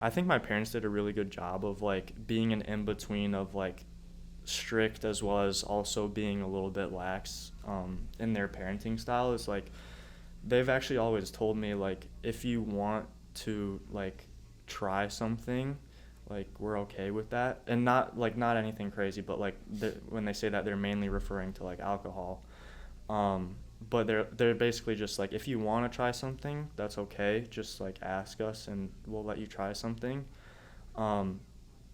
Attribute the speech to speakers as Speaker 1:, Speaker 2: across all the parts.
Speaker 1: I think my parents did a really good job of like being an in between of like strict as well as also being a little bit lax in their parenting style. Is like they've actually always told me like if you want to like try something, like we're okay with that, and not anything crazy, but like when they say that they're mainly referring to like alcohol. But they're basically just like if you want to try something, that's okay. Just like ask us and we'll let you try something. Um,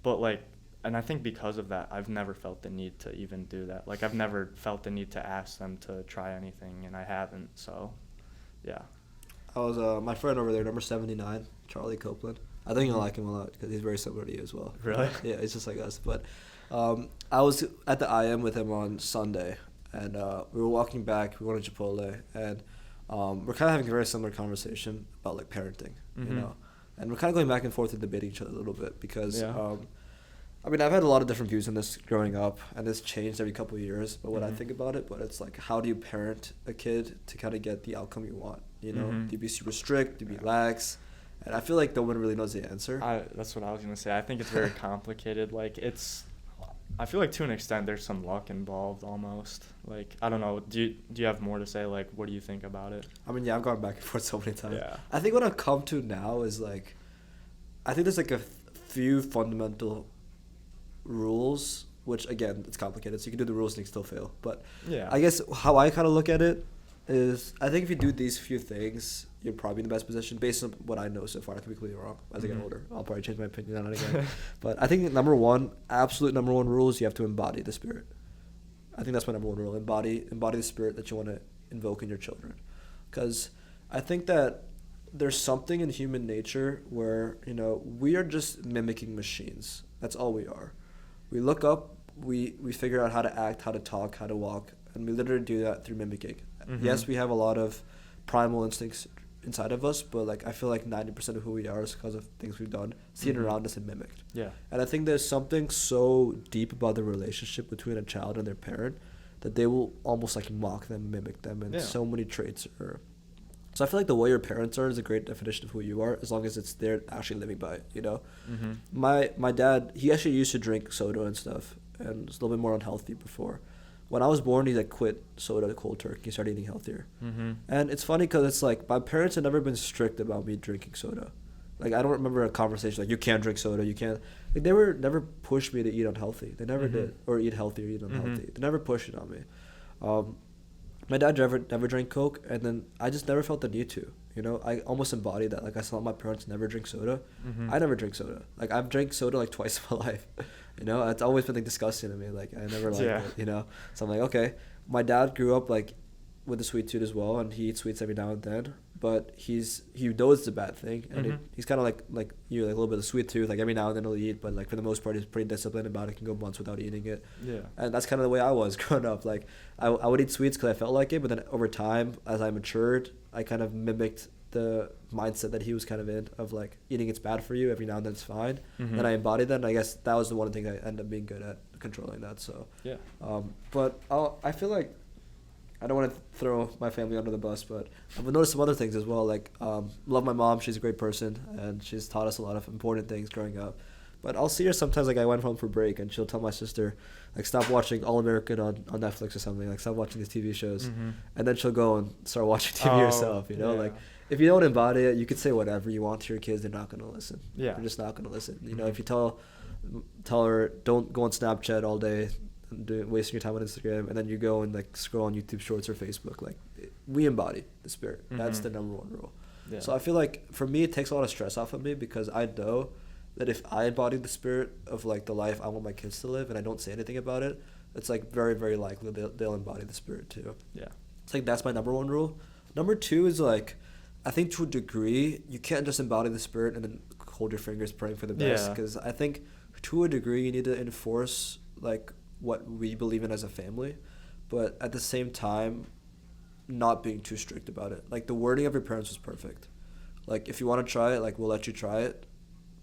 Speaker 1: but like, and I think because of that, I've never felt the need to even do that. Like I've never felt the need to ask them to try anything, and I haven't. So, yeah.
Speaker 2: I was my friend over there, number 79, Charlie Copeland. I think you'll
Speaker 1: Mhm.
Speaker 2: like him a lot because he's very similar to you as well.
Speaker 1: Really?
Speaker 2: Yeah, he's just like us. But I was at the IM with him on Sunday, and we were walking back. We went to Chipotle, and we're kind of having a very similar conversation about like parenting, you
Speaker 1: Mhm.
Speaker 2: know, and we're kind of going back and forth and debating each other a little bit because
Speaker 1: Yeah.
Speaker 2: I mean, I've had a lot of different views on this growing up, and it's changed every couple of years. But what I
Speaker 1: Mhm.
Speaker 2: think about it, but it's like, how do you parent a kid to kind of get the outcome you want? You know,
Speaker 1: Mhm.
Speaker 2: do you be super strict? Do you be
Speaker 1: Yeah.
Speaker 2: lax? And I feel like no one really knows the answer.
Speaker 1: That's what I was gonna say. I think it's very complicated. Like I feel like to an extent there's some luck involved almost. Like I don't know. Do you have more to say? Like what do you think about it?
Speaker 2: I mean, yeah, I've gone back and forth so many times.
Speaker 1: Yeah.
Speaker 2: I think what I've come to now is like, I think there's like a few fundamental rules, which again, it's complicated. So you can do the rules and you can still fail. But
Speaker 1: Yeah.
Speaker 2: I guess how I kind of look at it is I think if you do these few things, you're probably in the best position based on what I know so far. I could be completely wrong as I get
Speaker 1: Mhm.
Speaker 2: older. I'll probably change my opinion on it again. But I think number one, absolute number one rule is you have to embody the spirit. I think that's my number one rule. Embody the spirit that you want to invoke in your children. Because I think that there's something in human nature where, you know, we are just mimicking machines. That's all we are. We look up, we figure out how to act, how to talk, how to walk, and we literally do that through mimicking.
Speaker 1: Mhm.
Speaker 2: Yes, we have a lot of primal instincts inside of us, but like I feel like 90% of who we are is because of things we've done, seen
Speaker 1: Mhm.
Speaker 2: around us and mimicked.
Speaker 1: Yeah.
Speaker 2: And I think there's something so deep about the relationship between a child and their parent that they will almost like mock them, mimic them, and
Speaker 1: Yeah.
Speaker 2: so many traits are. So I feel like the way your parents are is a great definition of who you are, as long as it's they're actually living by it. You know,
Speaker 1: Mhm.
Speaker 2: my dad, he actually used to drink soda and stuff, and was a little bit more unhealthy before. When I was born, he like quit soda cold turkey. He started eating healthier.
Speaker 1: Mhm.
Speaker 2: And it's funny because it's like my parents had never been strict about me drinking soda. Like I don't remember a conversation like you can't drink soda, you can't. Like they were never pushed me to eat unhealthy. They never
Speaker 1: Mhm.
Speaker 2: did, or eat healthy or eat
Speaker 1: Mhm.
Speaker 2: unhealthy. They never pushed it on me. Um, my dad never drank Coke, and then I just never felt the need to. You know, I almost embodied that. Like I saw my parents never drink soda.
Speaker 1: Mhm.
Speaker 2: I never drink soda. Like I've drank soda like twice in my life. You know, it's always been like disgusting to me. Like I never liked
Speaker 1: Yeah.
Speaker 2: it. You know, so I'm like okay. My dad grew up like with a sweet tooth as well, and he eats sweets every now and then. But he knows it's a bad thing, and
Speaker 1: Mhm.
Speaker 2: he's kind of like you, like a little bit of sweet tooth. Like every now and then he'll eat, but like for the most part, he's pretty disciplined about it. Can go months without eating it,
Speaker 1: Yeah.
Speaker 2: and that's kind of the way I was growing up. Like I would eat sweets because I felt like it, but then over time, as I matured, I kind of mimicked the mindset that he was kind of in of like eating it's bad for you every now and then it's fine.
Speaker 1: Mhm.
Speaker 2: Then I embodied that, and I guess that was the one thing I ended up being good at controlling that. So,
Speaker 1: Yeah.
Speaker 2: but I feel like I don't want to throw my family under the bus, but I've noticed some other things as well. Like, love my mom. She's a great person, and she's taught us a lot of important things growing up. But I'll see her sometimes. Like, I went home for break, and she'll tell my sister, like, stop watching All American on Netflix or something. Like, stop watching these TV shows.
Speaker 1: Mhm.
Speaker 2: And then she'll go and start watching TV herself, you know?
Speaker 1: Yeah.
Speaker 2: Like, if you don't embody it, you could say whatever you want to your kids. They're not going to listen.
Speaker 1: Yeah.
Speaker 2: They're just not going to listen. You know,
Speaker 1: Mhm.
Speaker 2: if you tell her, don't go on Snapchat all day, wasting your time on Instagram, and then you go and like scroll on YouTube Shorts or Facebook. Like we embody the spirit. That's
Speaker 1: Mhm.
Speaker 2: the number one rule.
Speaker 1: Yeah.
Speaker 2: So I feel like for me, it takes a lot of stress off of me because I know that if I embody the spirit of like the life I want my kids to live, and I don't say anything about it, it's like very very likely they'll embody the spirit too.
Speaker 1: Yeah.
Speaker 2: It's like that's my number one rule. Number two is like, I think to a degree you can't just embody the spirit and then hold your fingers praying for the best
Speaker 1: Yeah.
Speaker 2: because I think to a degree you need to enforce like what we believe in as a family, but at the same time, not being too strict about it. Like the wording of your parents was perfect. Like if you want to try it, like we'll let you try it,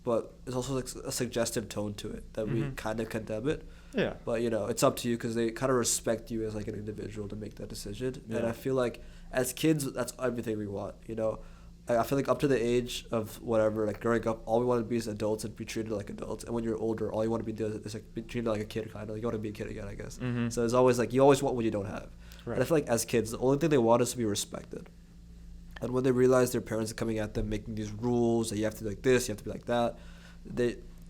Speaker 2: but it's also like a suggestive tone to it that we
Speaker 1: Mhm.
Speaker 2: kind of condemn it.
Speaker 1: Yeah.
Speaker 2: But you know, it's up to you because they kind of respect you as like an individual to make that decision. And
Speaker 1: Yeah.
Speaker 2: I feel like as kids, that's everything we want. You know, I feel like up to the age of whatever, like growing up, all we want to be is adults and be treated like adults. And when you're older, all you want to be doing is like be treated like a kid, kind of. You want to be a kid again, I guess.
Speaker 1: Mm-hmm.
Speaker 2: So it's always like you always want what you don't have.
Speaker 1: Right.
Speaker 2: And I feel like as kids, the only thing they want is to be respected. And when they realize their parents are coming at them, making these rules that you have to be like this, you have to be like that,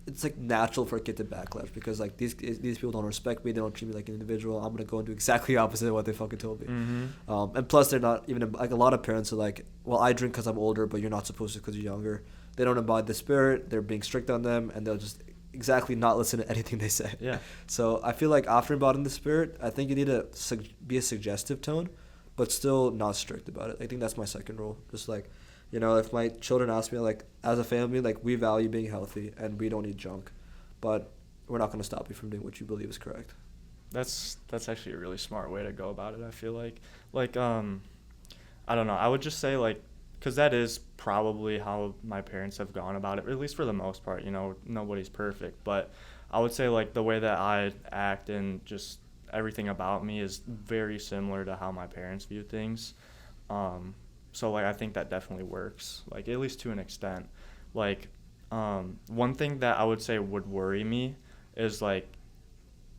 Speaker 2: it's like natural for a kid to backlash because like these people don't respect me, they don't treat me like an individual. I'm gonna go and do exactly the opposite of what they fucking told me.
Speaker 1: Mm-hmm.
Speaker 2: And plus, they're not even like a lot of parents are like, well, I drink because I'm older, but you're not supposed to because you're younger. They don't embody the spirit. They're being strict on them, and they'll just exactly not listen to anything they say.
Speaker 1: Yeah.
Speaker 2: So I feel like after embodying the spirit, I think you need to be a suggestive tone, but still not strict about it. I think that's my second rule. Just like, you know, if my children ask me, like, as a family, like, we value being healthy and we don't eat junk, but we're not going to stop you from doing what you believe is correct.
Speaker 1: That's actually a really smart way to go about it, I feel like. Like, I don't know. I would just say, like, because that is probably how my parents have gone about it, at least for the most part. You know, nobody's perfect. But I would say, like, the way that I act and just everything about me is very similar to how my parents view things. So, like, I think that definitely works, like, at least to an extent. Like, one thing that I would say would worry me is, like,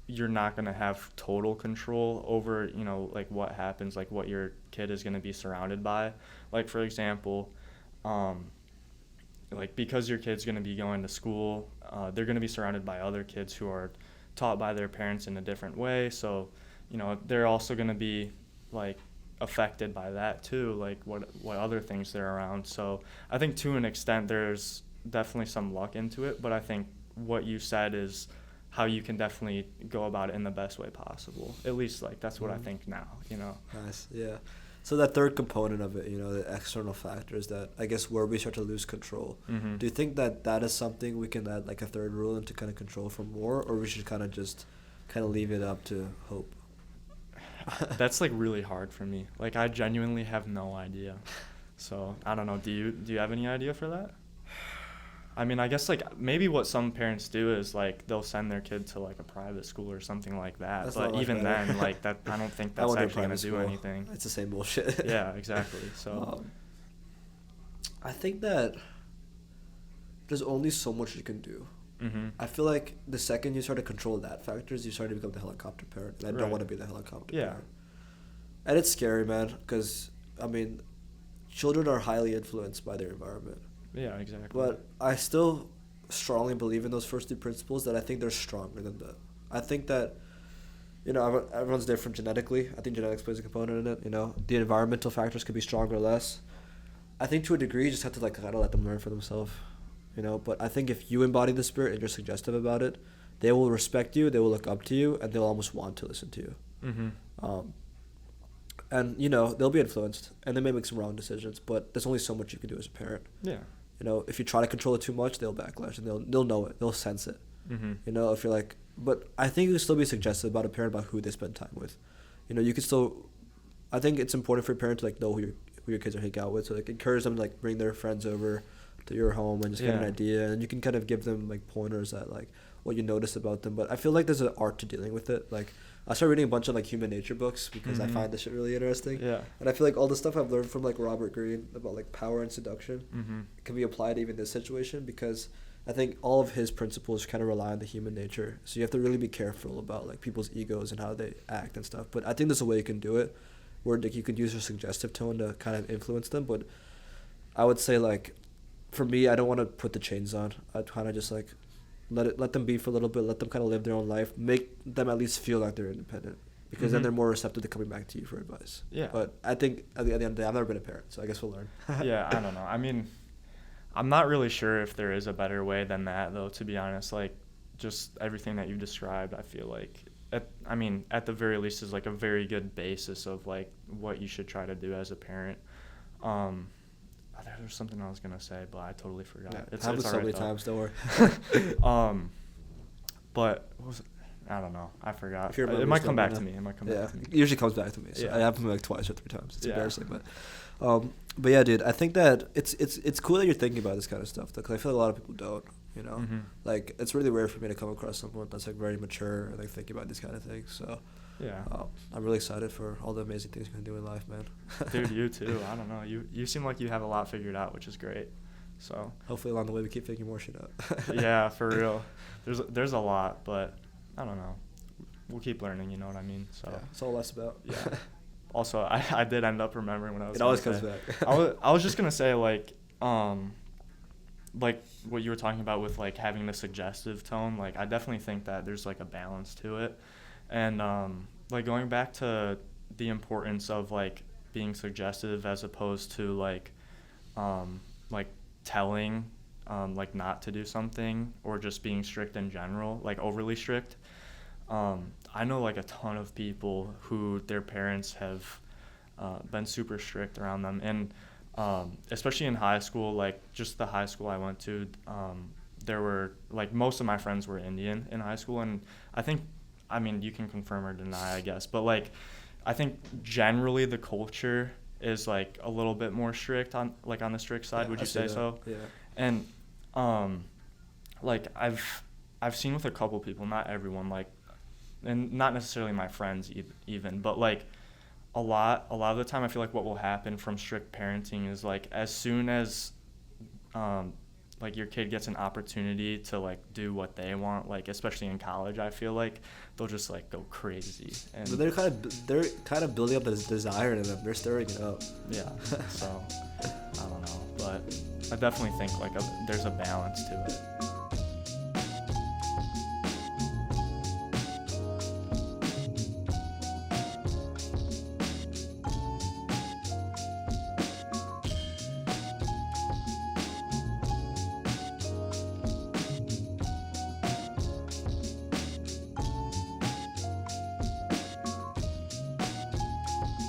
Speaker 1: you're not going to have total control over, you know, like, what happens, like, what your kid is going to be surrounded by. Like, for example, like, because your kid's going to be going to school, they're going to be surrounded by other kids who are taught by their parents in a different way. So, you know, they're also going to be, like, affected by that too, like what other things they're around. So I think to an extent there's definitely some luck into it, but I think what you said is how you can definitely go about it in the best way possible. At least, like, that's what I think now, you know.
Speaker 2: Nice. Yeah. So that third component of it, you know, the external factors that I guess where we start to lose control.
Speaker 1: Mm-hmm.
Speaker 2: Do you think that is something we can add like a third rule in to kind of control for more, or we should kind of just kind of leave it up to hope?
Speaker 1: That's like really hard for me. Like, I genuinely have no idea. So I don't know. Do you have any idea for that? I mean, I guess like maybe what some parents do is like they'll send their kid to like a private school or something like that.
Speaker 2: That's
Speaker 1: but even
Speaker 2: better.
Speaker 1: then, like that, I don't think
Speaker 2: I
Speaker 1: that's
Speaker 2: went to a
Speaker 1: actually gonna
Speaker 2: private
Speaker 1: do
Speaker 2: school.
Speaker 1: anything.
Speaker 2: It's the same bullshit.
Speaker 1: Yeah, exactly. So
Speaker 2: I think that there's only so much you can do.
Speaker 1: Mm-hmm.
Speaker 2: I feel like the second you start to control that factors, you start to become the helicopter parent. And I don't
Speaker 1: Right.
Speaker 2: want to be the helicopter
Speaker 1: Yeah.
Speaker 2: parent. And it's scary, man, because, I mean, children are highly influenced by their environment.
Speaker 1: Yeah, exactly.
Speaker 2: But I still strongly believe in those first two principles that I think they're stronger than that. I think that, you know, everyone's different genetically. I think genetics plays a component in it, you know. The environmental factors could be stronger or less. I think to a degree you just have to, like, kind of let them learn for themselves, you know. But I think if you embody the spirit and you're suggestive about it, they will respect you, they will look up to you, and they'll almost want to listen to you.
Speaker 1: Mm-hmm.
Speaker 2: And, you know, they'll be influenced, and they may make some wrong decisions, but there's only so much you can do as a parent.
Speaker 1: Yeah.
Speaker 2: You know, if you try to control it too much, they'll backlash, and they'll know it. They'll sense it.
Speaker 1: Mm-hmm.
Speaker 2: You know, if you're like, but I think you can still be suggestive about a parent about who they spend time with. You know, you can still, I think it's important for a parent to, like, know who your kids are hanging out with. So, like, encourage them to, like, bring their friends over to your home and just get an
Speaker 1: Yeah.
Speaker 2: idea. And you can kind of give them, like, pointers at, like, what you notice about them. But I feel like there's an art to dealing with it. Like, I started reading a bunch of, like, human nature books because I
Speaker 1: Mhm.
Speaker 2: find this shit really interesting.
Speaker 1: Yeah.
Speaker 2: And I feel like all the stuff I've learned from, like, Robert Greene about, like, power and seduction
Speaker 1: Mm-hmm.
Speaker 2: can be applied even in this situation, because I think all of his principles kind of rely on the human nature. So you have to really be careful about, like, people's egos and how they act and stuff. But I think there's a way you can do it where, like, you could use your suggestive tone to kind of influence them. But I would say, like, for me, I don't want to put the chains on. I'd kind of just, like, let them be for a little bit, let them kind of live their own life, make them at least feel like they're independent, because then
Speaker 1: Mhm.
Speaker 2: they're more receptive to coming back to you for advice.
Speaker 1: Yeah.
Speaker 2: But I think at the end of the day, I've never been a parent, so I guess we'll learn.
Speaker 1: Yeah, I don't know. I mean, I'm not really sure if there is a better way than that, though, to be honest. Like, just everything that you described, I feel like, at the very least, is, like, a very good basis of, like, what you should try to do as a parent. There was something I was going to say, but I totally forgot.
Speaker 2: Yeah,
Speaker 1: It's
Speaker 2: happens so
Speaker 1: alright,
Speaker 2: many
Speaker 1: though.
Speaker 2: times, don't worry.
Speaker 1: But what was it? I don't know. I forgot.
Speaker 2: If you remember,
Speaker 1: It might
Speaker 2: still
Speaker 1: come back
Speaker 2: let
Speaker 1: to
Speaker 2: me
Speaker 1: me.
Speaker 2: know.
Speaker 1: It might come
Speaker 2: Yeah,
Speaker 1: back to me.
Speaker 2: it usually comes back to me. So
Speaker 1: Yeah.
Speaker 2: I have them like twice or three times. It's
Speaker 1: Yeah.
Speaker 2: embarrassing, but yeah, dude, I think that it's cool that you're thinking about this kind of stuff, because I feel like a lot of people don't. You know,
Speaker 1: Mhm.
Speaker 2: like, it's really rare for me to come across someone that's, like, very mature and, like, thinking about these kind of things. So
Speaker 1: Yeah.
Speaker 2: I'm really excited for all the amazing things you're gonna do in life, man.
Speaker 1: Dude, you too. I don't know. You seem like you have a lot figured out, which is great. So
Speaker 2: Hopefully along the way we keep figuring more shit out.
Speaker 1: yeah, for real. There's a lot, but I don't know. We'll keep learning. You know what I mean? So
Speaker 2: Yeah, that's all less about.
Speaker 1: yeah. Also, I did end up remembering what I was.
Speaker 2: It always
Speaker 1: gonna
Speaker 2: comes
Speaker 1: say.
Speaker 2: back.
Speaker 1: I was just gonna say like what you were talking about with like having the suggestive tone. Like I definitely think that there's like a balance to it, and like going back to the importance of like being suggestive as opposed to like telling like not to do something or just being strict in general, like overly strict. I know like a ton of people who their parents have been super strict around them, and especially in high school, like just the high school I went to, there were like most of my friends were Indian in high school, and I mean you can confirm or deny I guess, but like I think generally the culture is like a little bit more strict on the strict side.
Speaker 2: Yeah,
Speaker 1: Would
Speaker 2: I
Speaker 1: you
Speaker 2: see
Speaker 1: say
Speaker 2: that.
Speaker 1: so?
Speaker 2: Yeah.
Speaker 1: And like I've seen with a couple people, not everyone, like, and not necessarily my friends even, but like a lot of the time I feel like what will happen from strict parenting is like as soon as like your kid gets an opportunity to like do what they want, like especially in college, I feel like they'll just like go crazy. And
Speaker 2: But they're kind of building up this desire in them. They're stirring it up.
Speaker 1: yeah, so I don't know, but I definitely think like there's a balance to it.